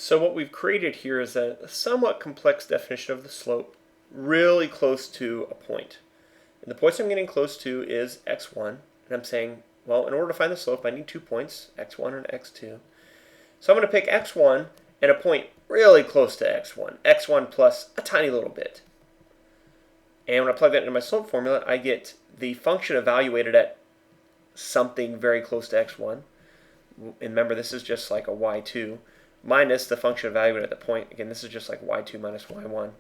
So what we've created here is a somewhat complex definition of the slope, really close to a point. And the points I'm getting close to is x1, and I'm saying, well, in order to find the slope, I need 2 points, x1 and x2. So I'm going to pick x1 and a point really close to x1 plus a tiny little bit. And when I plug that into my slope formula, I get the function evaluated at something very close to x1. And remember, this is just like a y2 minus the function evaluated at the point. Again, this is just like y2 minus y1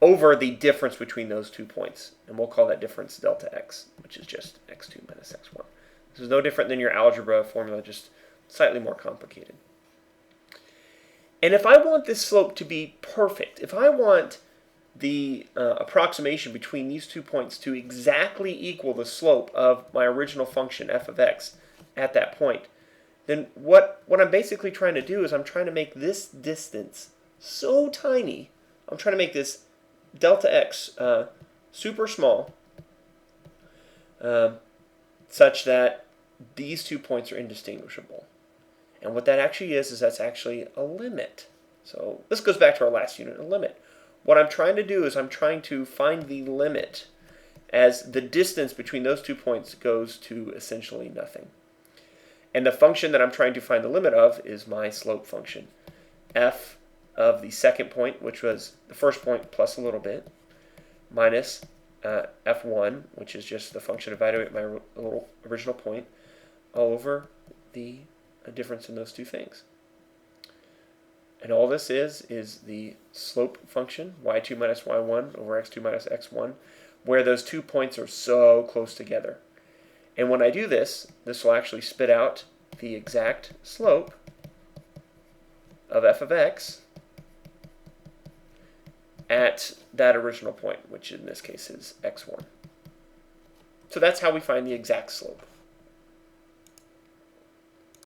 over the difference between those 2 points. And we'll call that difference delta x, which is just x2 minus x1. This is no different than your algebra formula, just slightly more complicated. And if I want this slope to be perfect, if I want the approximation between these 2 points to exactly equal the slope of my original function f of x at that point, then what I'm basically trying to do is I'm trying to make this distance so tiny, I'm trying to make this delta x super small, such that these 2 points are indistinguishable. And what that actually is that's actually a limit. So this goes back to our last unit, a limit. What I'm trying to do is I'm trying to find the limit as the distance between those 2 points goes to essentially nothing. And the function that I'm trying to find the limit of is my slope function. F of the second point, which was the first point plus a little bit, minus f1, which is just the function evaluated at my little original point, all over the difference in those two things. And all this is the slope function, y2 minus y1 over x2 minus x1, where those 2 points are so close together. And when I do this, this will actually spit out the exact slope of f of x at that original point, which in this case is x1. So that's how we find the exact slope.